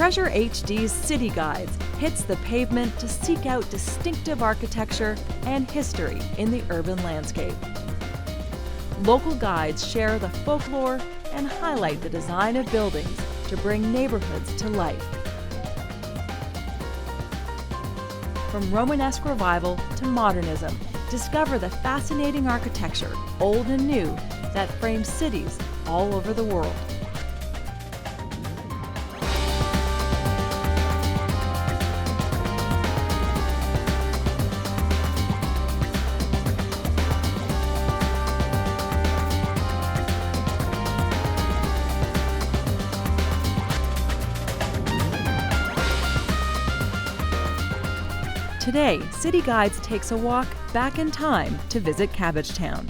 Treasure HD's City Guides hits the pavement to seek out distinctive architecture and history in the urban landscape. Local guides share the folklore and highlight the design of buildings to bring neighborhoods to life. From Romanesque revival to modernism, discover the fascinating architecture, old and new, that frames cities all over the world. Today, City Guides takes a walk back in time to visit Cabbagetown.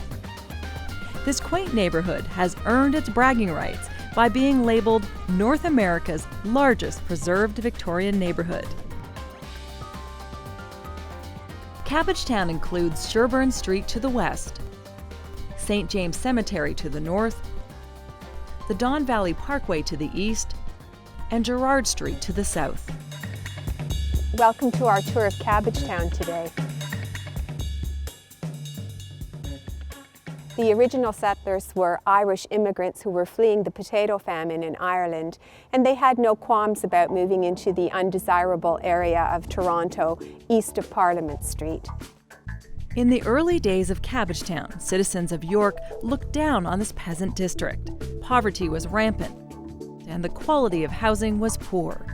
This quaint neighborhood has earned its bragging rights by being labeled North America's largest preserved Victorian neighborhood. Cabbagetown includes Sherburne Street to the west, St. James Cemetery to the north, the Don Valley Parkway to the east, and Gerrard Street to the south. Welcome to our tour of Cabbagetown today. The original settlers were Irish immigrants who were fleeing the potato famine in Ireland, and they had no qualms about moving into the undesirable area of Toronto, east of Parliament Street. In the early days of Cabbagetown, citizens of York looked down on this peasant district. Poverty was rampant, and the quality of housing was poor.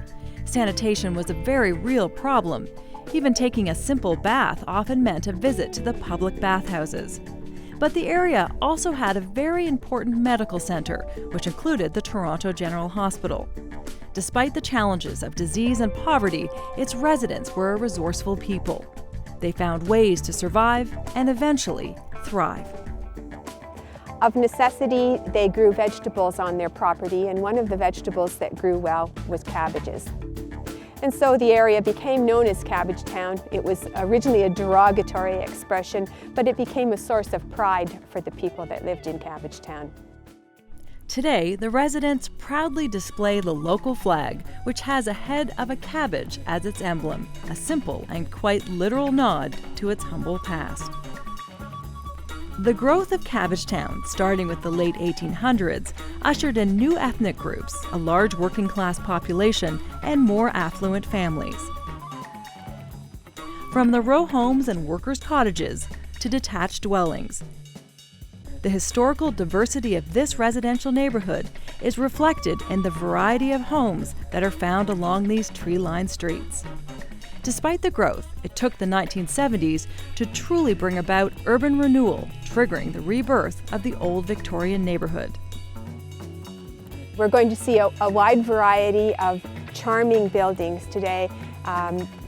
Sanitation was a very real problem. Even taking a simple bath often meant a visit to the public bathhouses. But the area also had a very important medical center, which included the Toronto General Hospital. Despite the challenges of disease and poverty, its residents were a resourceful people. They found ways to survive and eventually thrive. Of necessity, they grew vegetables on their property, and one of the vegetables that grew well was cabbages. And so the area became known as Cabbagetown. It was originally a derogatory expression, but it became a source of pride for the people that lived in Cabbagetown. Today, the residents proudly display the local flag, which has a head of a cabbage as its emblem, a simple and quite literal nod to its humble past. The growth of Cabbagetown, starting with the late 1800s, ushered in new ethnic groups, a large working-class population, and more affluent families. From the row homes and workers' cottages to detached dwellings, the historical diversity of this residential neighborhood is reflected in the variety of homes that are found along these tree-lined streets. Despite the growth, it took the 1970s to truly bring about urban renewal, triggering the rebirth of the old Victorian neighborhood. We're going to see a wide variety of charming buildings today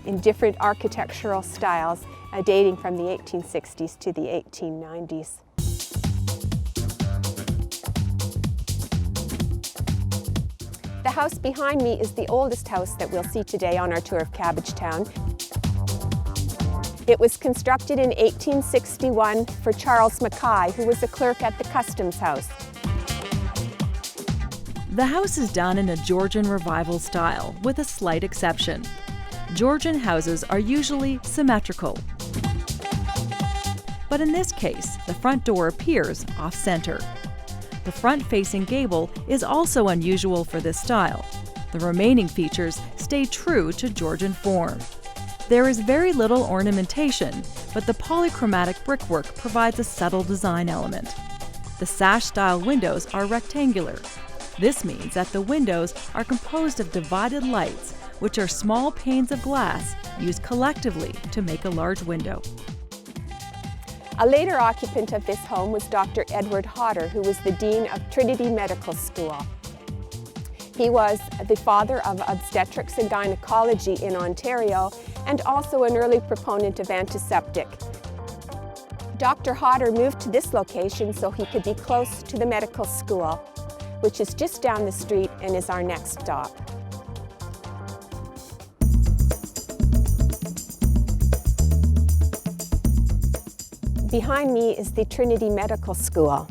in different architectural styles, dating from the 1860s to the 1890s. The house behind me is the oldest house that we'll see today on our tour of Cabbagetown. It was constructed in 1861 for Charles Mackay, who was a clerk at the Customs House. The house is done in a Georgian revival style, with a slight exception. Georgian houses are usually symmetrical. But in this case, the front door appears off-center. The front-facing gable is also unusual for this style. The remaining features stay true to Georgian form. There is very little ornamentation, but the polychromatic brickwork provides a subtle design element. The sash-style windows are rectangular. This means that the windows are composed of divided lights, which are small panes of glass used collectively to make a large window. A later occupant of this home was Dr. Edward Hodder, who was the Dean of Trinity Medical School. He was the father of obstetrics and gynecology in Ontario and also an early proponent of antiseptic. Dr. Hodder moved to this location so he could be close to the medical school, which is just down the street and is our next stop. Behind me is the Trinity Medical School.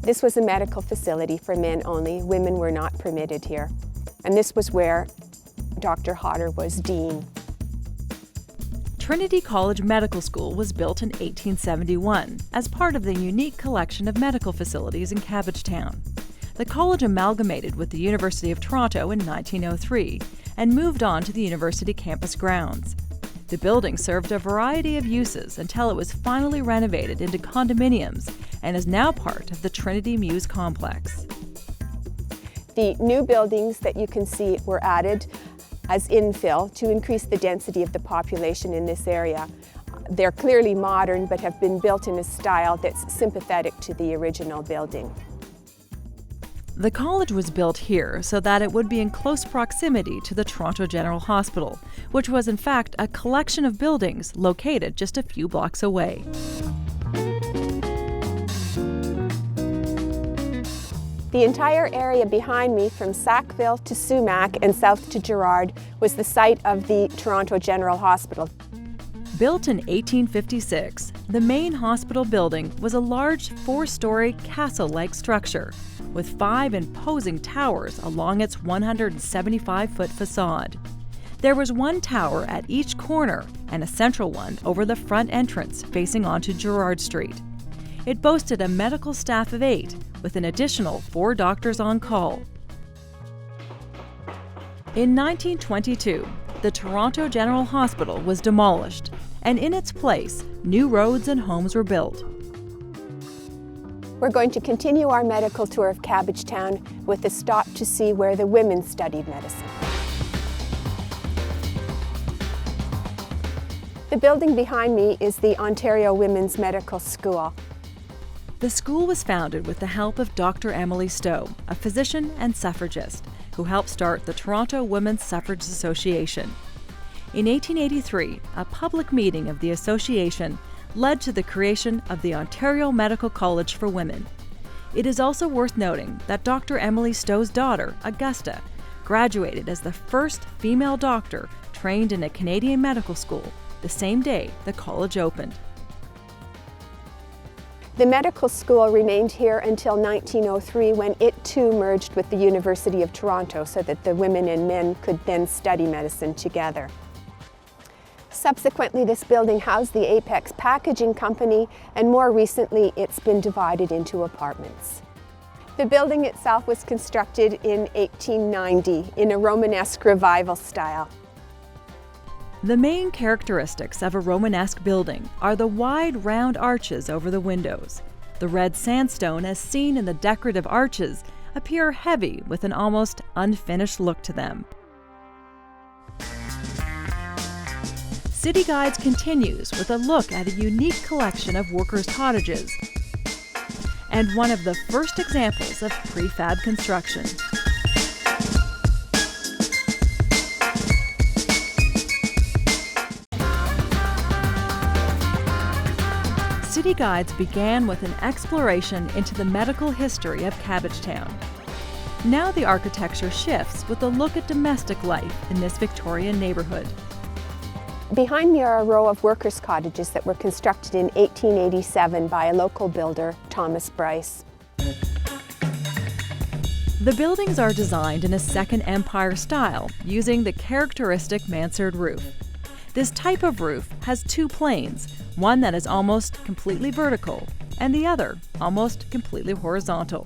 This was a medical facility for men only. Women were not permitted here. And this was where Dr. Hodder was dean. Trinity College Medical School was built in 1871 as part of the unique collection of medical facilities in Cabbagetown. The college amalgamated with the University of Toronto in 1903 and moved on to the university campus grounds. The building served a variety of uses until it was finally renovated into condominiums and is now part of the Trinity Muse complex. The new buildings that you can see were added as infill to increase the density of the population in this area. They're clearly modern but have been built in a style that's sympathetic to the original building. The college was built here so that it would be in close proximity to the Toronto General Hospital, which was in fact a collection of buildings located just a few blocks away. The entire area behind me, from Sackville to Sumac and south to Gerrard, was the site of the Toronto General Hospital. Built in 1856, the main hospital building was a large 4-story castle-like structure with 5 imposing towers along its 175-foot facade. There was one tower at each corner and a central one over the front entrance facing onto Gerrard Street. It boasted a medical staff of 8 with an additional 4 doctors on call. In 1922, the Toronto General Hospital was demolished, and in its place, new roads and homes were built. We're going to continue our medical tour of Cabbagetown with a stop to see where the women studied medicine. The building behind me is the Ontario Women's Medical School. The school was founded with the help of Dr. Emily Stowe, a physician and suffragist, who helped start the Toronto Women's Suffrage Association. In 1883, a public meeting of the association led to the creation of the Ontario Medical College for Women. It is also worth noting that Dr. Emily Stowe's daughter, Augusta, graduated as the first female doctor trained in a Canadian medical school the same day the college opened. The medical school remained here until 1903, when it too merged with the University of Toronto so that the women and men could then study medicine together. Subsequently, this building housed the Apex Packaging Company, and more recently it's been divided into apartments. The building itself was constructed in 1890 in a Romanesque revival style. The main characteristics of a Romanesque building are the wide, round arches over the windows. The red sandstone, as seen in the decorative arches, appear heavy with an almost unfinished look to them. City Guides continues with a look at a unique collection of workers' cottages and one of the first examples of prefab construction. City Guides began with an exploration into the medical history of Cabbagetown. Now the architecture shifts with a look at domestic life in this Victorian neighborhood. Behind me are a row of workers' cottages that were constructed in 1887 by a local builder, Thomas Brice. The buildings are designed in a Second Empire style, using the characteristic mansard roof. This type of roof has 2 planes, one that is almost completely vertical and the other almost completely horizontal.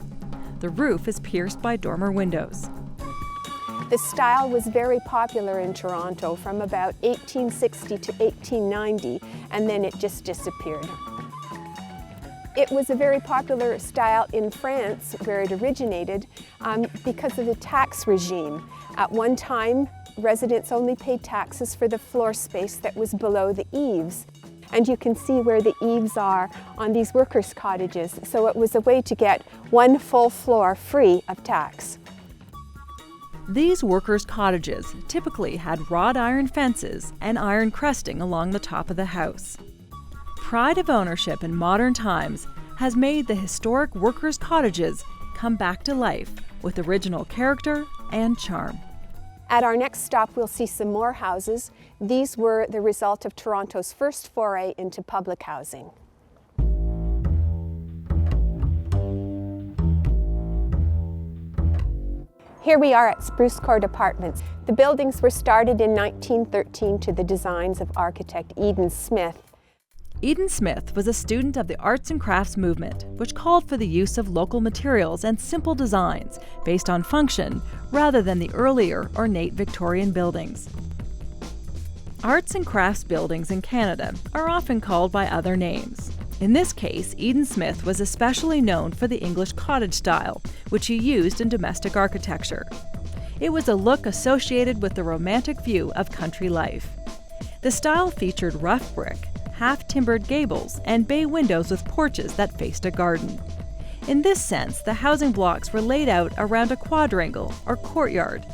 The roof is pierced by dormer windows. This style was very popular in Toronto from about 1860 to 1890, and then it just disappeared. It was a very popular style in France, where it originated, because of the tax regime. At one time, residents only paid taxes for the floor space that was below the eaves. And you can see where the eaves are on these workers' cottages, so it was a way to get one full floor free of tax. These workers' cottages typically had wrought iron fences and iron crusting along the top of the house. Pride of ownership in modern times has made the historic workers' cottages come back to life with original character and charm. At our next stop, we'll see some more houses. These were the result of Toronto's first foray into public housing. Here we are at Spruce Court Apartments. The buildings were started in 1913 to the designs of architect Eden Smith. Eden Smith was a student of the arts and crafts movement, which called for the use of local materials and simple designs based on function rather than the earlier ornate Victorian buildings. Arts and crafts buildings in Canada are often called by other names. In this case, Eden Smith was especially known for the English cottage style, which he used in domestic architecture. It was a look associated with the romantic view of country life. The style featured rough brick, half-timbered gables, and bay windows with porches that faced a garden. In this sense, the housing blocks were laid out around a quadrangle or courtyard.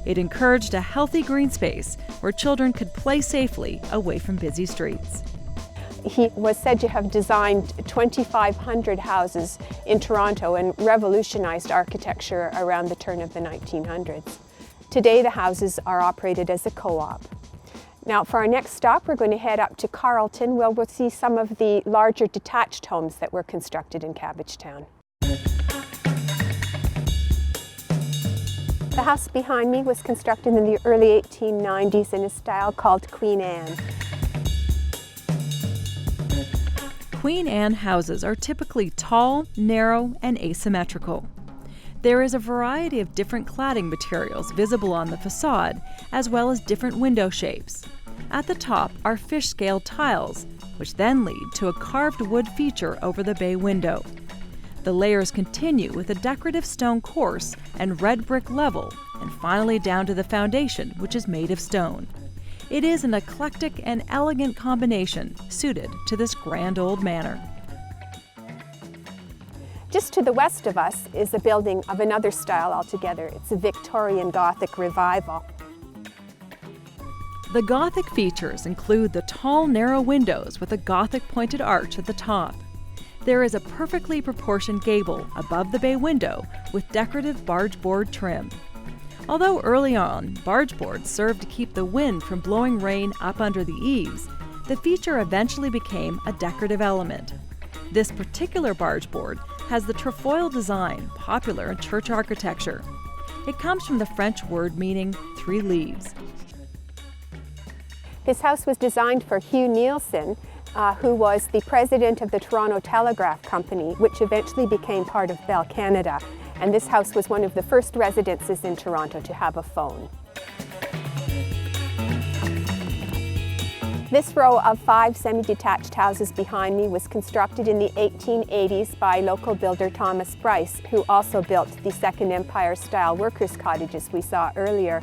It encouraged a healthy green space where children could play safely away from busy streets. He was said to have designed 2,500 houses in Toronto and revolutionized architecture around the turn of the 1900s. Today, the houses are operated as a co-op. Now, for our next stop, we're going to head up to Carleton, where we'll see some of the larger detached homes that were constructed in Cabbagetown. The house behind me was constructed in the early 1890s in a style called Queen Anne. Queen Anne houses are typically tall, narrow, and asymmetrical. There is a variety of different cladding materials visible on the facade, as well as different window shapes. At the top are fish-scale tiles, which then lead to a carved wood feature over the bay window. The layers continue with a decorative stone course and red brick level, and finally down to the foundation, which is made of stone. It is an eclectic and elegant combination suited to this grand old manor. Just to the west of us is a building of another style altogether. It's a Victorian Gothic revival. The Gothic features include the tall, narrow windows with a Gothic pointed arch at the top. There is a perfectly proportioned gable above the bay window with decorative barge board trim. Although early on, barge boards served to keep the wind from blowing rain up under the eaves, the feature eventually became a decorative element. This particular barge board has the trefoil design popular in church architecture. It comes from the French word meaning 3 leaves. This house was designed for Hugh Neilson, who was the president of the Toronto Telegraph Company, which eventually became part of Bell Canada. And this house was one of the first residences in Toronto to have a phone. This row of 5 semi-detached houses behind me was constructed in the 1880s by local builder Thomas Brice, who also built the Second Empire-style workers' cottages we saw earlier.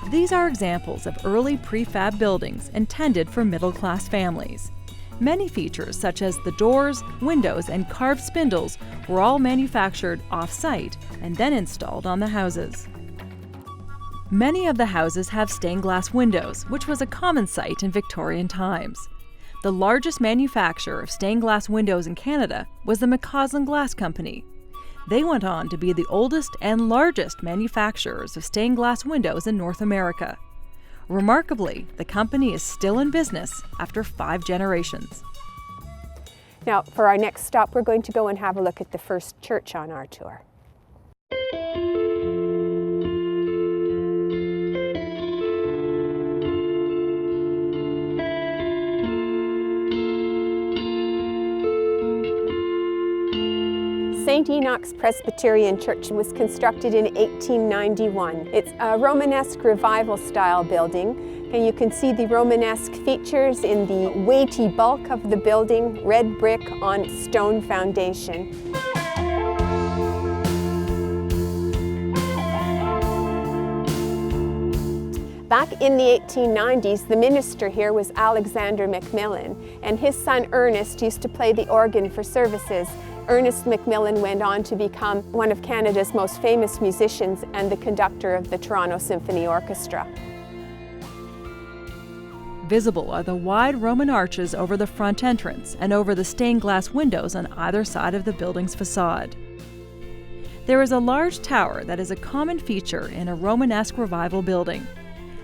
These are examples of early prefab buildings intended for middle-class families. Many features, such as the doors, windows, and carved spindles, were all manufactured off-site and then installed on the houses. Many of the houses have stained glass windows, which was a common sight in Victorian times. The largest manufacturer of stained glass windows in Canada was the McCausland Glass Company. They went on to be the oldest and largest manufacturers of stained glass windows in North America. Remarkably, the company is still in business after 5 generations. Now, for our next stop, we're going to go and have a look at the first church on our tour. St. Enochs Presbyterian Church was constructed in 1891. It's a Romanesque revival style building, and you can see the Romanesque features in the weighty bulk of the building, red brick on stone foundation. Back in the 1890s, the minister here was Alexander Macmillan, and his son Ernest used to play the organ for services. Ernest Macmillan went on to become one of Canada's most famous musicians and the conductor of the Toronto Symphony Orchestra. Visible are the wide Roman arches over the front entrance and over the stained glass windows on either side of the building's facade. There is a large tower that is a common feature in a Romanesque revival building.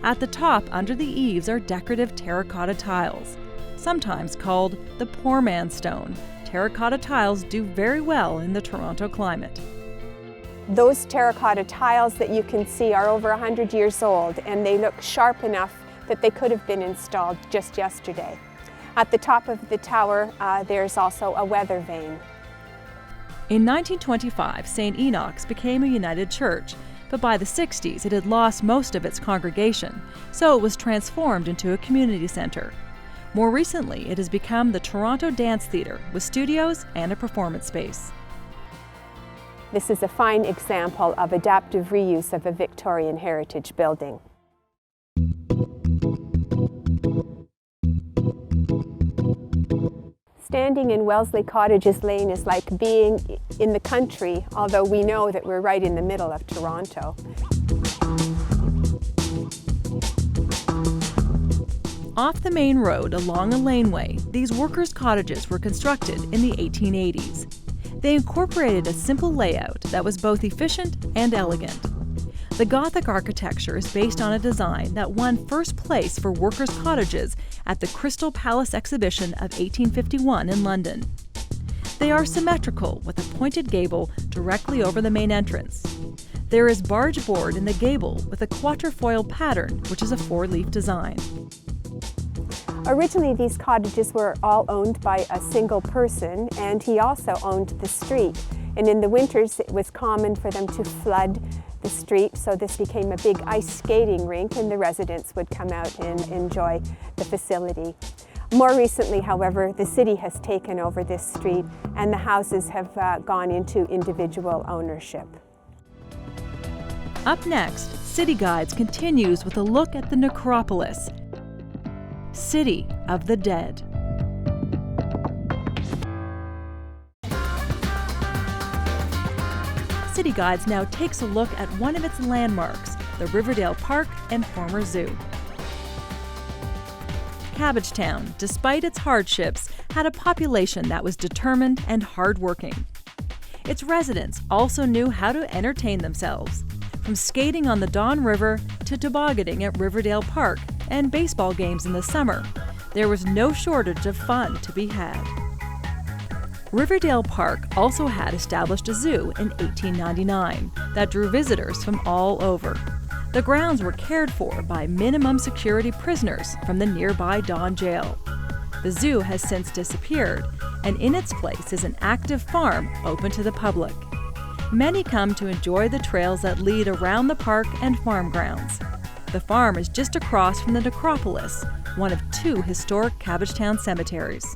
At the top, under the eaves, are decorative terracotta tiles, sometimes called the poor man's stone. Terracotta tiles do very well in the Toronto climate. Those terracotta tiles that you can see are over 100 years old, and they look sharp enough that they could have been installed just yesterday. At the top of the tower, there's also a weather vane. In 1925, St. Enochs became a united church, but by the 60s it had lost most of its congregation, so it was transformed into a community center. More recently, it has become the Toronto Dance Theatre with studios and a performance space. This is a fine example of adaptive reuse of a Victorian heritage building. Standing in Wellesley Cottages Lane is like being in the country, although we know that we're right in the middle of Toronto. Off the main road along a laneway, these workers' cottages were constructed in the 1880s. They incorporated a simple layout that was both efficient and elegant. The Gothic architecture is based on a design that won first place for workers' cottages at the Crystal Palace exhibition of 1851 in London. They are symmetrical with a pointed gable directly over the main entrance. There is barge board in the gable with a quatrefoil pattern, which is a four-leaf design. Originally, these cottages were all owned by a single person, and he also owned the street. And in the winters, it was common for them to flood the street, so this became a big ice skating rink, and the residents would come out and enjoy the facility. More recently, however, the city has taken over this street, and the houses have gone into individual ownership. Up next, City Guides continues with a look at the Necropolis, City of the Dead. City Guides now takes a look at one of its landmarks, the Riverdale Park and former zoo. Cabbagetown, despite its hardships, had a population that was determined and hardworking. Its residents also knew how to entertain themselves, from skating on the Don River to tobogganing at Riverdale Park and baseball games in the summer. There was no shortage of fun to be had. Riverdale Park also had established a zoo in 1899 that drew visitors from all over. The grounds were cared for by minimum security prisoners from the nearby Don Jail. The zoo has since disappeared, and in its place is an active farm open to the public. Many come to enjoy the trails that lead around the park and farm grounds. The farm is just across from the Necropolis, one of two historic Cabbagetown cemeteries.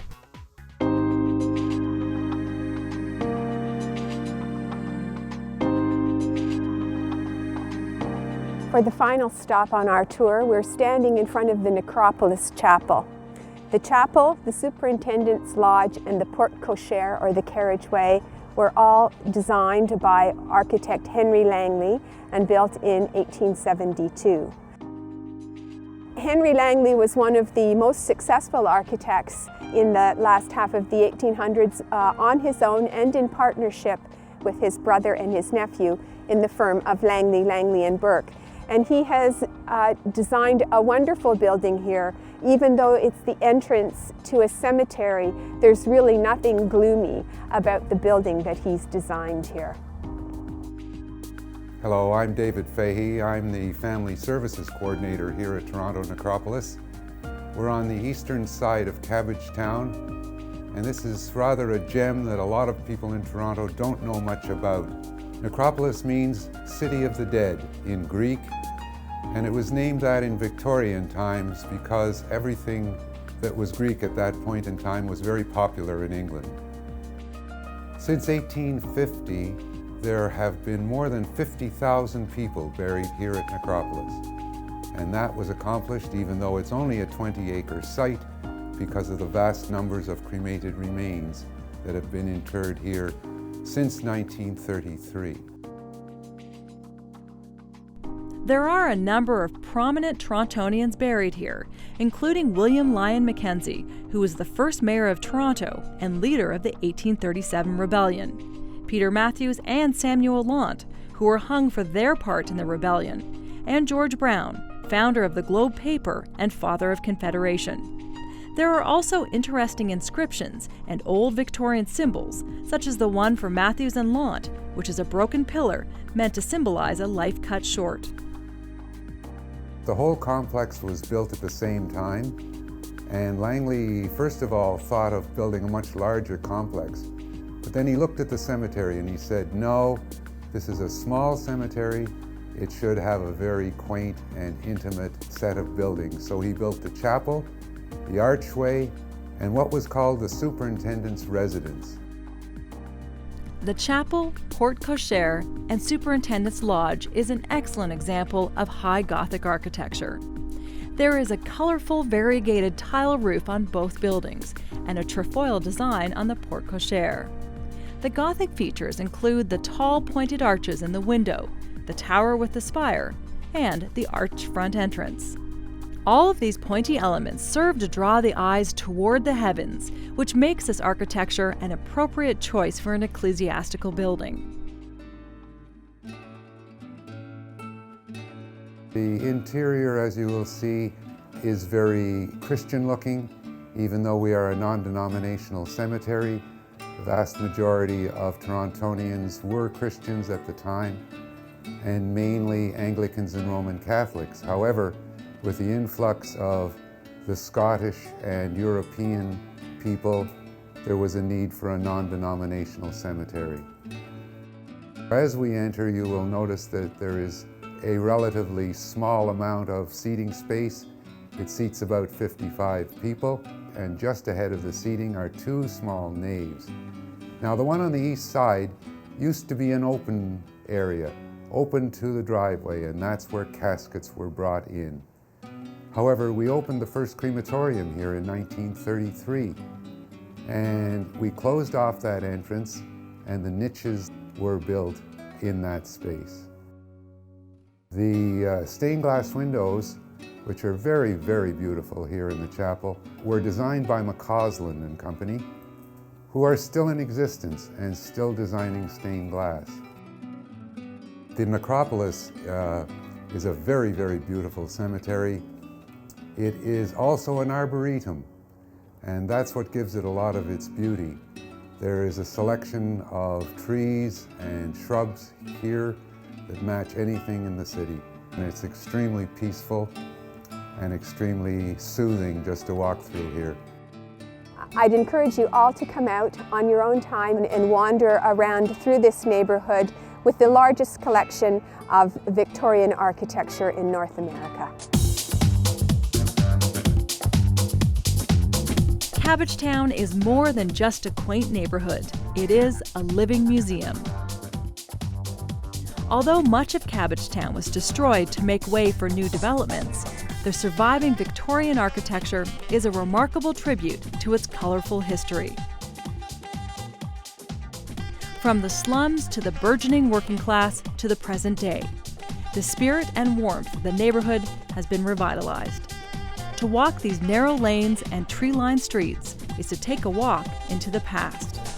For the final stop on our tour, we're standing in front of the Necropolis Chapel. The chapel, the superintendent's lodge, and the porte cochere, or the carriageway, were all designed by architect Henry Langley and built in 1872. Henry Langley was one of the most successful architects in the last half of the 1800s on his own and in partnership with his brother and his nephew in the firm of Langley, Langley and Burke. And he has designed a wonderful building here. Even though it's the entrance to a cemetery, there's really nothing gloomy about the building that he's designed here. Hello, I'm David Fahey. I'm the Family Services Coordinator here at Toronto Necropolis. We're on the eastern side of Cabbagetown, and this is rather a gem that a lot of people in Toronto don't know much about. Necropolis means City of the Dead in Greek, and it was named that in Victorian times because everything that was Greek at that point in time was very popular in England. Since 1850, there have been more than 50,000 people buried here at Necropolis, and that was accomplished even though it's only a 20-acre site because of the vast numbers of cremated remains that have been interred here since 1933. There are a number of prominent Torontonians buried here, including William Lyon Mackenzie, who was the first mayor of Toronto and leader of the 1837 rebellion, Peter Matthews and Samuel Lant, who were hung for their part in the rebellion, and George Brown, founder of the Globe paper and father of Confederation. There are also interesting inscriptions and old Victorian symbols, such as the one for Matthews and Launt, which is a broken pillar meant to symbolize a life cut short. The whole complex was built at the same time, and Langley first of all thought of building a much larger complex. But then he looked at the cemetery and he said, no, this is a small cemetery. It should have a very quaint and intimate set of buildings. So he built the chapel, the archway, and what was called the superintendent's residence. The chapel, porte cochere, and superintendent's lodge is an excellent example of high Gothic architecture. There is a colorful variegated tile roof on both buildings and a trefoil design on the porte cochere. The Gothic features include the tall pointed arches in the window, the tower with the spire, and the arched front entrance. All of these pointy elements serve to draw the eyes toward the heavens, which makes this architecture an appropriate choice for an ecclesiastical building. The interior, as you will see, is very Christian looking, even though we are a non-denominational cemetery. The vast majority of Torontonians were Christians at the time, and mainly Anglicans and Roman Catholics. However, with the influx of the Scottish and European people, there was a need for a non-denominational cemetery. As we enter, you will notice that there is a relatively small amount of seating space. It seats about 55 people, and just ahead of the seating are two small naves. Now, the one on the east side used to be an open area, open to the driveway, and that's where caskets were brought in. However, we opened the first crematorium here in 1933, and we closed off that entrance, and the niches were built in that space. The stained glass windows, which are very, very beautiful here in the chapel, were designed by McCausland and Company, who are still in existence and still designing stained glass. The Necropolis is a very, very beautiful cemetery. It is also an arboretum, and that's what gives it a lot of its beauty. There is a selection of trees and shrubs here that match anything in the city. And it's extremely peaceful and extremely soothing just to walk through here. I'd encourage you all to come out on your own time and wander around through this neighborhood with the largest collection of Victorian architecture in North America. Cabbagetown is more than just a quaint neighborhood. It is a living museum. Although much of Cabbagetown was destroyed to make way for new developments, the surviving Victorian architecture is a remarkable tribute to its colorful history. From the slums to the burgeoning working class to the present day, the spirit and warmth of the neighborhood has been revitalized. To walk these narrow lanes and tree-lined streets is to take a walk into the past.